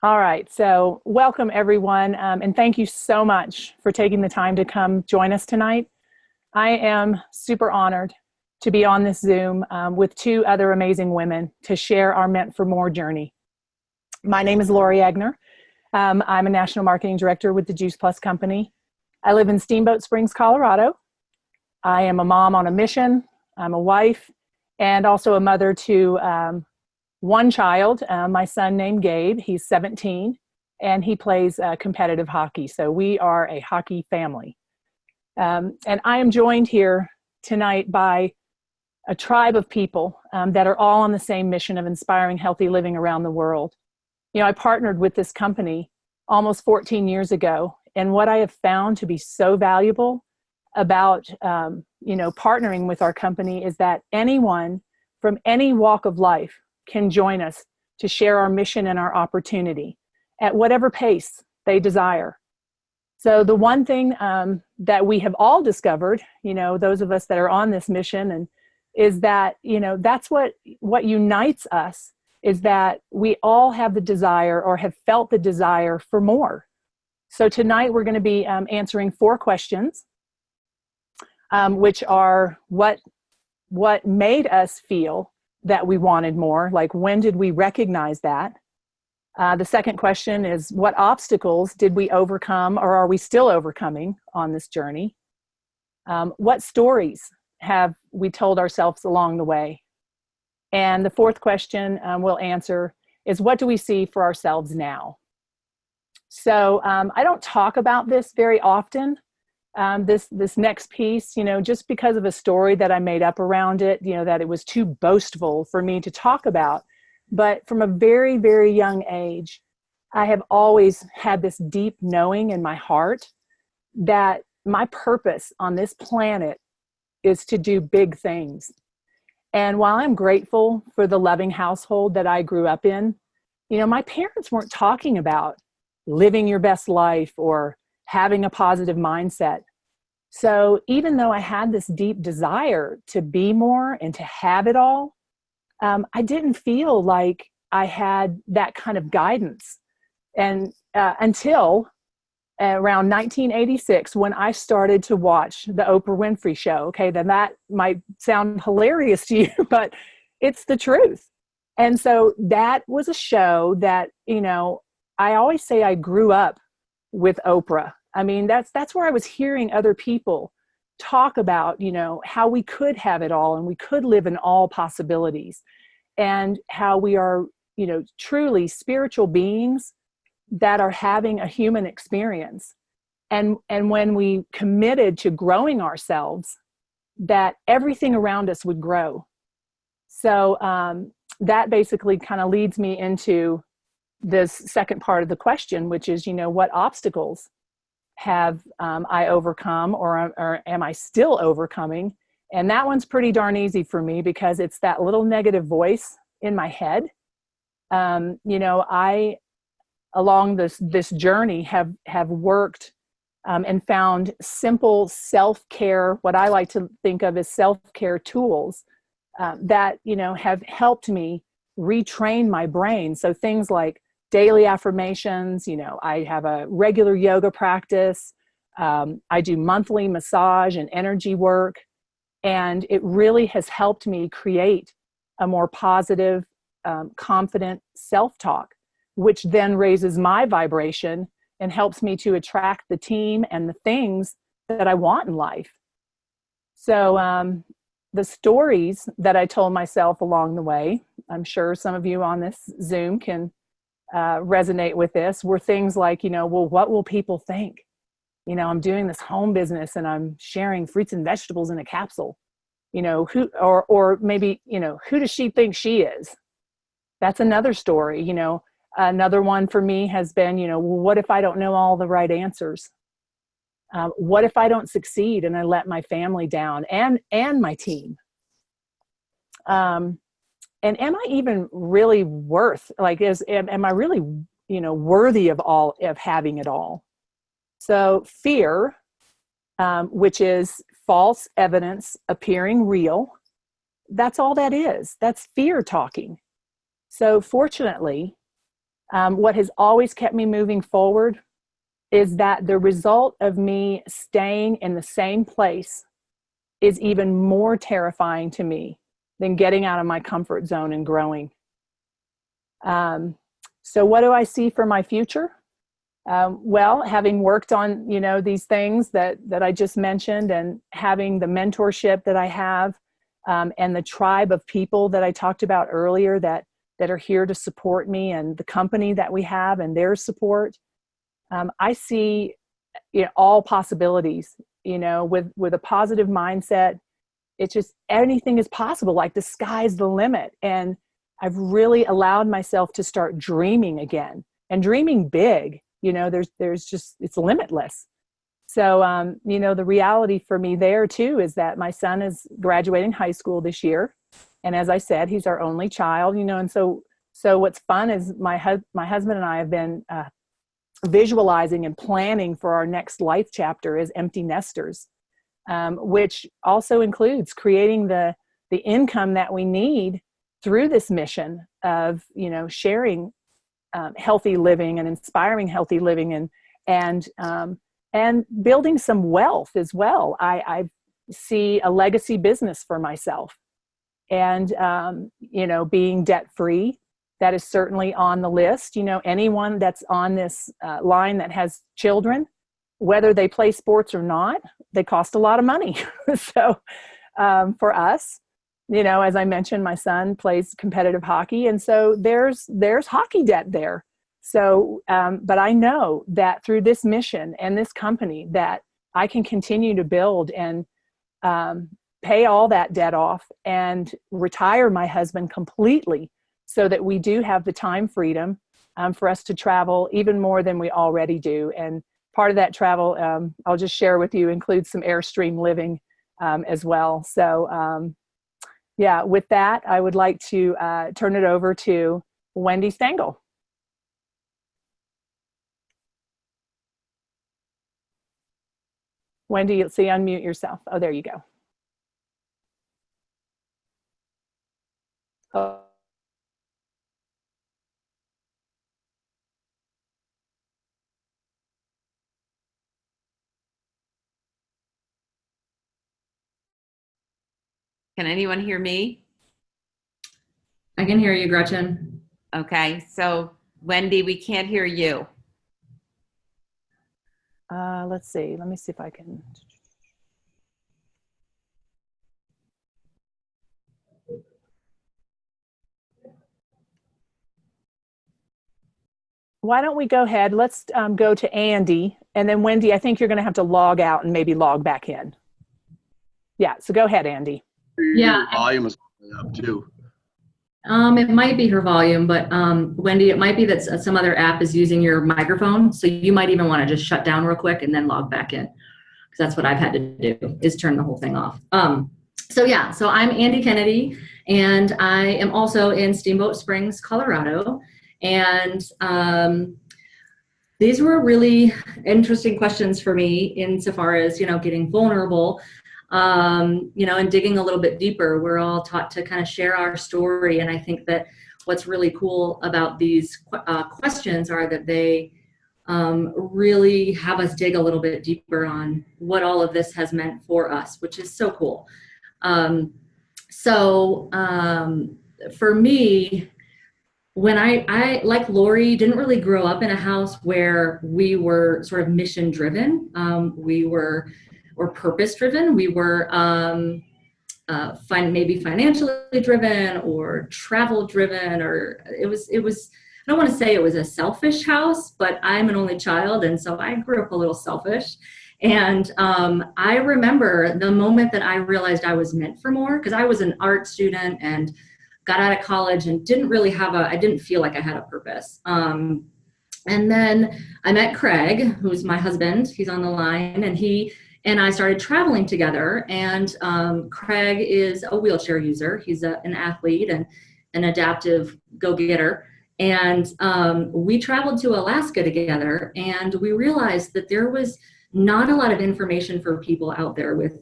All right, so welcome everyone, and thank you so much for taking the time to come join us tonight. I am super honored to be on this Zoom with two other amazing women to share our Meant for More journey. My name is Lauri Aigner. I'm a National Marketing Director with the Juice Plus Company. I live in Steamboat Springs, Colorado. I am a mom on a mission. I'm a wife and also a mother to one child, my son named Gabe. He's 17 and he plays competitive hockey. So we are a hockey family. And I am joined here tonight by a tribe of people that are all on the same mission of inspiring healthy living around the world. You know, I partnered with this company almost 14 years ago. And what I have found to be so valuable about, partnering with our company is that anyone from any walk of life can join us to share our mission and our opportunity at whatever pace they desire. So the one thing that we have all discovered, those of us that are on this mission, and is that, that's what unites us, is that we all have the desire or have felt the desire for more. So tonight we're going to be answering 4 questions, which are what made us feel that we wanted more, like when did we recognize that? The second question is, what obstacles did we overcome or are we still overcoming on this journey? What stories have we told ourselves along the way? And the fourth question we'll answer is, what do we see for ourselves now? So I don't talk about this very often, this next piece, just because of a story that I made up around it, that it was too boastful for me to talk about. But from a very, very young age, I have always had this deep knowing in my heart that my purpose on this planet is to do big things. And while I'm grateful for the loving household that I grew up in, my parents weren't talking about living your best life or having a positive mindset. So even though I had this deep desire to be more and to have it all, I didn't feel like I had that kind of guidance. And until around 1986, when I started to watch the Oprah Winfrey Show. Okay, then that might sound hilarious to you, but it's the truth. And so that was a show that, I always say I grew up with Oprah. I mean, that's where I was hearing other people talk about, how we could have it all and we could live in all possibilities, and how we are, truly spiritual beings that are having a human experience. And when we committed to growing ourselves, that everything around us would grow. So that basically kind of leads me into this second part of the question, which is, what obstacles have I overcome or am I still overcoming? And that one's pretty darn easy for me because it's that little negative voice in my head. I, along this journey, have worked and found simple self-care, what I like to think of as self-care tools that, have helped me retrain my brain. So things like daily affirmations, I have a regular yoga practice. I do monthly massage and energy work. And it really has helped me create a more positive, confident self-talk, which then raises my vibration and helps me to attract the team and the things that I want in life. So the stories that I told myself along the way, I'm sure some of you on this Zoom can resonate with this, were things like, well, what will people think? I'm doing this home business and I'm sharing fruits and vegetables in a capsule. Who, or maybe, who does she think she is? That's another story. Another one for me has been, well, what if I don't know all the right answers? What if I don't succeed and I let my family down and my team? And am I even really worth, am I really, worthy of having it all? So fear, which is false evidence appearing real, that's all that is. That's fear talking. So fortunately, What has always kept me moving forward is that the result of me staying in the same place is even more terrifying to me than getting out of my comfort zone and growing. So what do I see for my future? Well, having worked on, these things that I just mentioned, and having the mentorship that I have, and the tribe of people that I talked about earlier that are here to support me, and the company that we have and their support, I see all possibilities, with a positive mindset. It's just, anything is possible. Like, the sky's the limit. And I've really allowed myself to start dreaming again, and dreaming big. There's just, it's limitless. So, the reality for me there too is that my son is graduating high school this year. And as I said, he's our only child, and so what's fun is my husband and I have been visualizing and planning for our next life chapter as empty nesters, which also includes creating the income that we need through this mission of, sharing healthy living and inspiring healthy living, and building some wealth as well. I see a legacy business for myself, and being debt free. That is certainly on the list. Anyone that's on this line that has children, whether they play sports or not, they cost a lot of money. So for us, as I mentioned, my son plays competitive hockey, and so there's hockey debt there. So, but I know that through this mission and this company that I can continue to build and pay all that debt off and retire my husband completely, so that we do have the time freedom for us to travel even more than we already do. And part of that travel, I'll just share with you, includes some Airstream living as well. So with that, I would like to turn it over to Wendy Stengel. Wendy, you'll see, unmute yourself. Oh, there you go. Oh. Can anyone hear me? I can hear you, Gretchen. Okay, so Wendy, we can't hear you. Let's see. Let me see if I can. Why don't we go ahead? Let's go to Andy, and then Wendy, I think you're going to have to log out and maybe log back in. Yeah, so go ahead, Andy. Yeah. Your volume is up too. It might be her volume, but Wendy, it might be that some other app is using your microphone. So you might even want to just shut down real quick and then log back in. Because that's what I've had to do, is turn the whole thing off. So I'm Andy Kennedy, and I am also in Steamboat Springs, Colorado. And these were really interesting questions for me insofar as, getting vulnerable. And digging a little bit deeper. We're all taught to kind of share our story. And I think that what's really cool about these questions are that they really have us dig a little bit deeper on what all of this has meant for us, which is so cool. For me, when I like Lauri, didn't really grow up in a house where we were sort of mission driven. Or purpose driven. We were maybe financially driven or travel driven, or it was, I don't want to say it was a selfish house, but I'm an only child. And so I grew up a little selfish. And I remember the moment that I realized I was meant for more, because I was an art student and got out of college and didn't really I didn't feel like I had a purpose. And then I met Craig, who's my husband. He's on the line, and I started traveling together. And Craig is a wheelchair user. He's an athlete and an adaptive go-getter. And we traveled to Alaska together, and we realized that there was not a lot of information for people out there with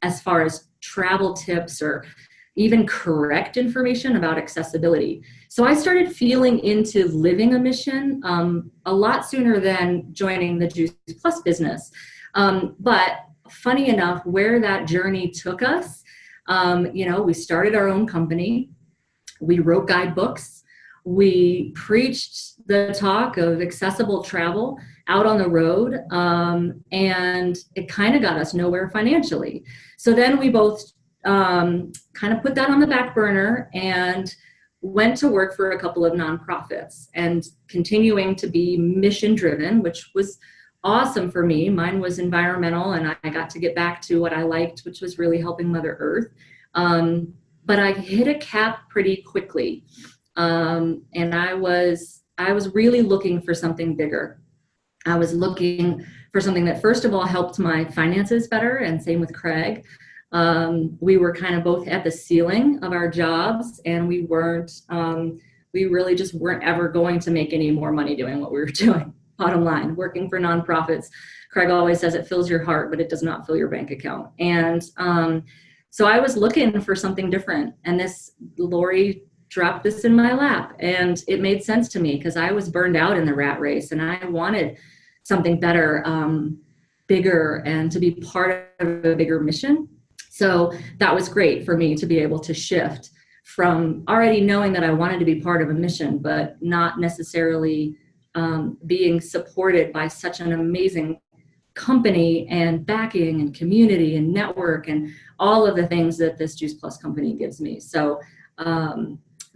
as far as travel tips or even correct information about accessibility. So I started feeling into living a mission a lot sooner than joining the Juice Plus business. But funny enough, where that journey took us, we started our own company. We wrote guidebooks. We preached the talk of accessible travel out on the road, and it kind of got us nowhere financially. So then we both kind of put that on the back burner and went to work for a couple of nonprofits and continuing to be mission driven, which was awesome for me. Mine was environmental, and I got to get back to what I liked, which was really helping Mother Earth. But I hit a cap pretty quickly. And I was really looking for something bigger. I was looking for something that, first of all, helped my finances better, and same with Craig. We were kind of both at the ceiling of our jobs, and we really just weren't ever going to make any more money doing what we were doing. Bottom line, working for nonprofits, Craig always says it fills your heart, but it does not fill your bank account. And so I was looking for something different, and Lauri dropped this in my lap, and it made sense to me because I was burned out in the rat race, and I wanted something better, bigger, and to be part of a bigger mission. So that was great for me to be able to shift from already knowing that I wanted to be part of a mission, but not necessarily being supported by such an amazing company and backing and community and network and all of the things that this Juice Plus company gives me. So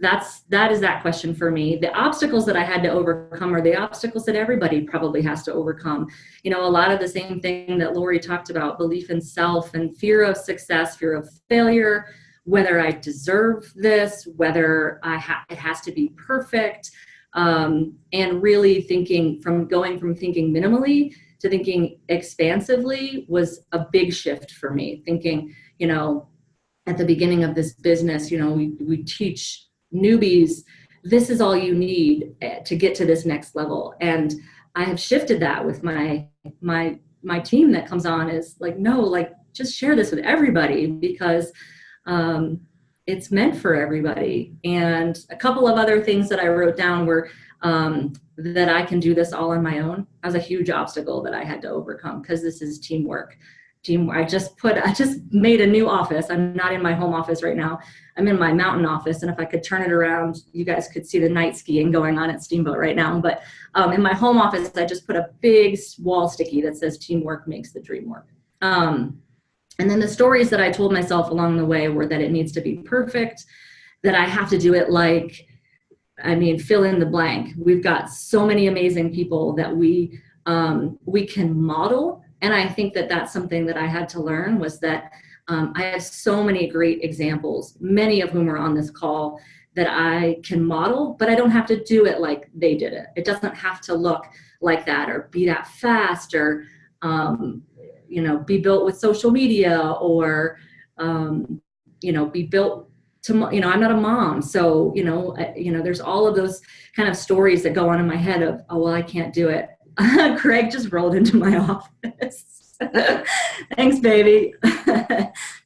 that is that question for me. The obstacles that I had to overcome are the obstacles that everybody probably has to overcome. A lot of the same thing that Lauri talked about: belief in self and fear of success, fear of failure, whether I deserve this, whether it has to be perfect, and really going from thinking minimally to thinking expansively was a big shift for me. Thinking, at the beginning of this business, we teach newbies, this is all you need to get to this next level. And I have shifted that with my team that comes on, is like, no, like, just share this with everybody, because it's meant for everybody. And a couple of other things that I wrote down were that I can do this all on my own. That was a huge obstacle that I had to overcome, because this is teamwork. I just made a new office. I'm not in my home office right now. I'm in my mountain office. And if I could turn it around, you guys could see the night skiing going on at Steamboat right now. But in my home office, I just put a big wall sticky that says teamwork makes the dream work. And then the stories that I told myself along the way were that it needs to be perfect, that I have to do it fill in the blank. We've got so many amazing people that we can model. And I think that that's something that I had to learn, was that I have so many great examples, many of whom are on this call, that I can model, but I don't have to do it like they did it. It doesn't have to look like that, or be that fast, or, be built with social media, or, be built to, I'm not a mom. So, there's all of those kind of stories that go on in my head of, oh, well, I can't do it. Craig just rolled into my office. Thanks, baby.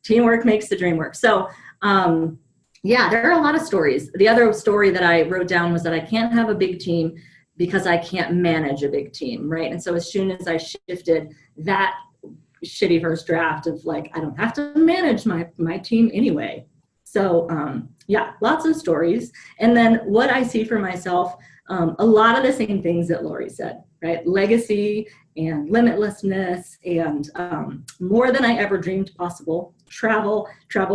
Teamwork makes the dream work. So, there are a lot of stories. The other story that I wrote down was that I can't have a big team because I can't manage a big team, right? And so as soon as I shifted that shitty first draft of like, I don't have to manage my team anyway. So, lots of stories. And then what I see for myself, a lot of the same things that Lauri said, right? Legacy and limitlessness and more than I ever dreamed possible. Travel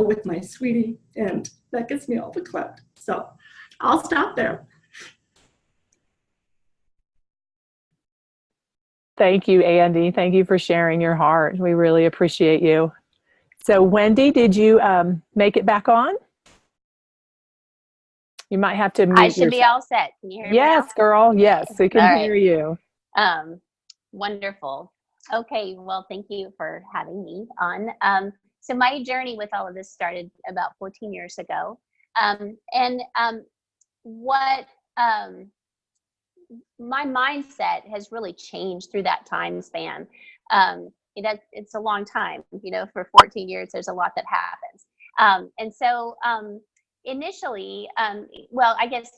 with my sweetie, and that gets me all verklempt. So I'll stop there. Thank you, Andy. Thank you for sharing your heart. We really appreciate you. So Wendy, did you make it back on? You might have to mute I should yourself. be all set. Can you hear me Yes, now? girl. Yes, we can All right. hear you. Wonderful. Okay, well, thank you for having me on. So my journey with all of this started about 14 years ago. My mindset has really changed through that time span. It's a long time, for 14 years, there's a lot that happens. And so initially, well, I guess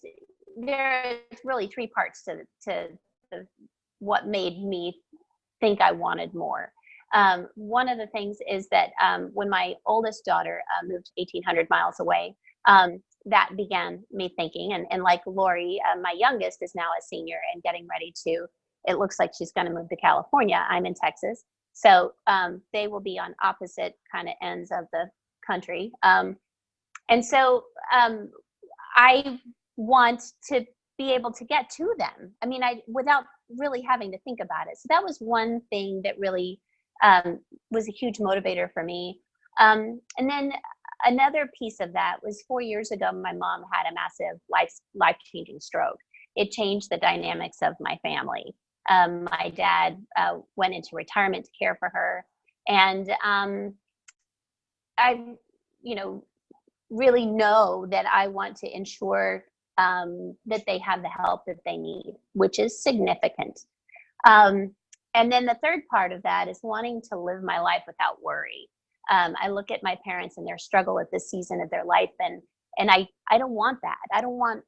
there's really three parts to what made me think I wanted more. One of the things is that when my oldest daughter moved 1,800 miles away, that began me thinking, and like Lauri, my youngest is now a senior and getting ready to, it looks like she's going to move to California. I'm in Texas. So they will be on opposite kind of ends of the country. And so I want to be able to get to them. I mean, without really having to think about it. So that was one thing that really was a huge motivator for me. And then another piece of that was 4 years ago, my mom had a massive life-changing stroke. It changed the dynamics of my family. My dad went into retirement to care for her. And I, really know that I want to ensure that they have the help that they need, which is significant. And then the third part of that is wanting to live my life without worry. I look at my parents and their struggle at this season of their life, and I don't want that. I don't want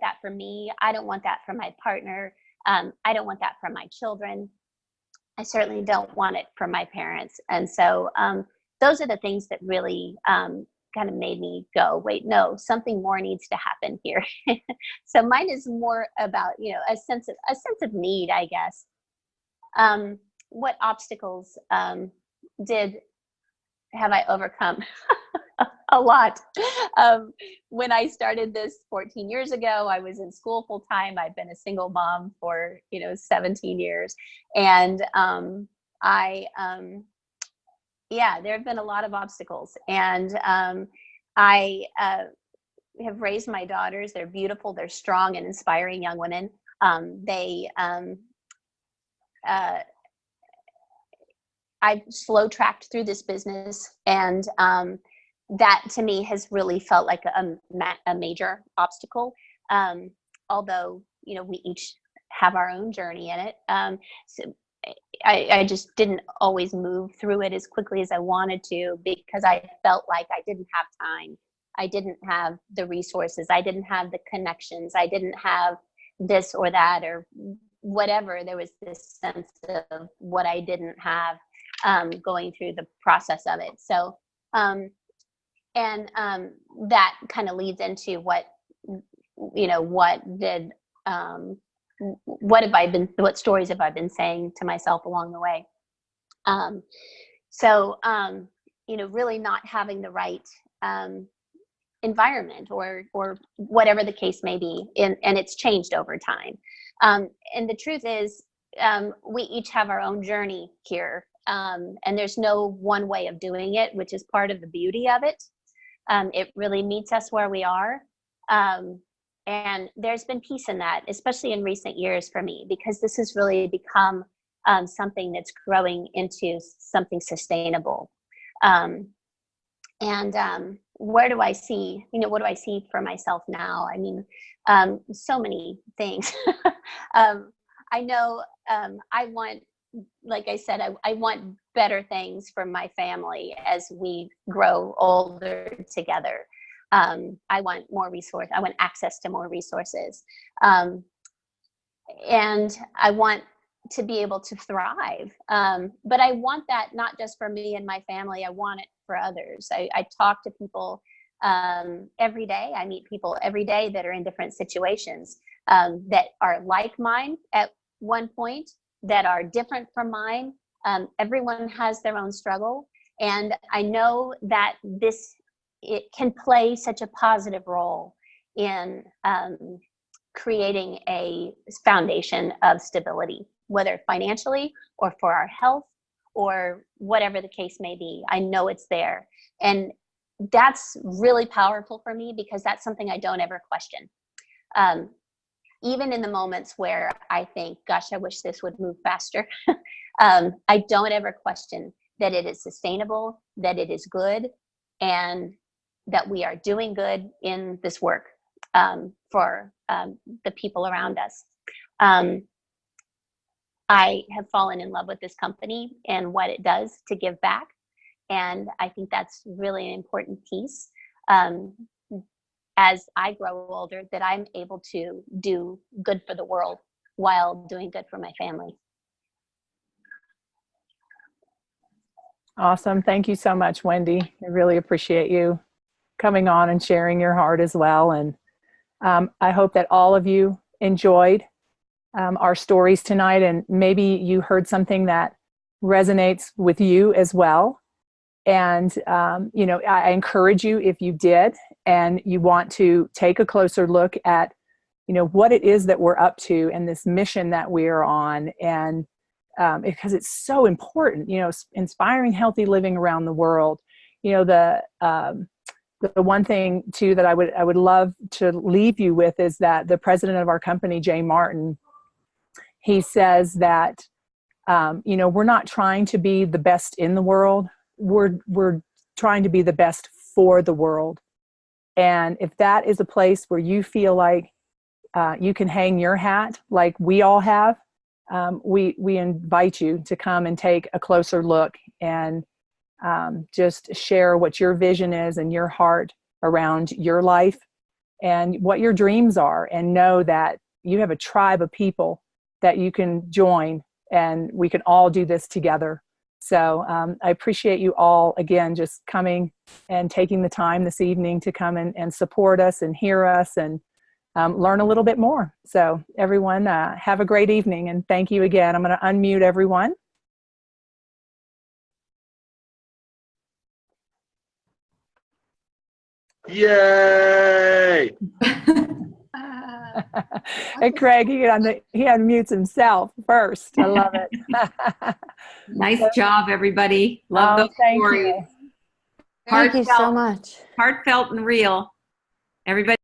that for me. I don't want that for my partner. I don't want that for my children. I certainly don't want it for my parents. And so those are the things that really kind of made me go, wait, no, something more needs to happen here. So mine is more about, a sense of need, I guess. What obstacles have I overcome? A lot. When I started this 14 years ago, I was in school full time. I've been a single mom for, 17 years. And there have been a lot of obstacles. And I have raised my daughters. They're beautiful. They're strong and inspiring young women. I've slow tracked through this business, and that to me has really felt like a major obstacle. Although, we each have our own journey in it. So I just didn't always move through it as quickly as I wanted to, because I felt like I didn't have time. I didn't have the resources. I didn't have the connections. I didn't have this or that or whatever. There was this sense of what I didn't have going through the process of it. So, that kind of leads into what stories have I been saying to myself along the way? Really not having the right environment or whatever the case may be, and it's changed over time. And the truth is, we each have our own journey here, and there's no one way of doing it, which is part of the beauty of it. It really meets us where we are. And there's been peace in that, especially in recent years for me, because this has really become something that's growing into something sustainable. Where do I see, what do I see for myself now? I mean, so many things. I know I want, like I said, I want better things for my family as we grow older together. I want more resource. I want access to more resources. And I want to be able to thrive. But I want that not just for me and my family. I want it for others. I talk to people every day. I meet people every day that are in different situations that are like mine at one point, that are different from mine. Everyone has their own struggle. And I know that it can play such a positive role in creating a foundation of stability, whether financially or for our health or whatever the case may be. I know it's there. And that's really powerful for me, because that's something I don't ever question. Even in the moments where I think, gosh, I wish this would move faster, I don't ever question that it is sustainable, that it is good, and that we are doing good in this work for the people around us. I have fallen in love with this company and what it does to give back. And I think that's really an important piece. As I grow older, that I'm able to do good for the world while doing good for my family. Awesome. Thank you so much, Wendy. I really appreciate you coming on and sharing your heart as well. And I hope that all of you enjoyed our stories tonight, and maybe you heard something that resonates with you as well. And, I encourage you, if you did, and you want to take a closer look at, what it is that we're up to and this mission that we're on. And because it's so important, inspiring healthy living around the world. The one thing too that I would love to leave you with is that the president of our company, Jay Martin, he says that, we're not trying to be the best in the world. We're trying to be the best for the world. And if that is a place where you feel like you can hang your hat, like we all have, we invite you to come and take a closer look and just share what your vision is and your heart around your life and what your dreams are, and know that you have a tribe of people that you can join, and we can all do this together. So I appreciate you all, again, just coming and taking the time this evening to come and support us and hear us and learn a little bit more. So everyone, have a great evening, and thank you again. I'm going to unmute everyone. Yay! And Craig, he unmutes himself first. I love it. Nice job, everybody. Love those thank stories. you. Thank you so much. Heartfelt and real. Everybody.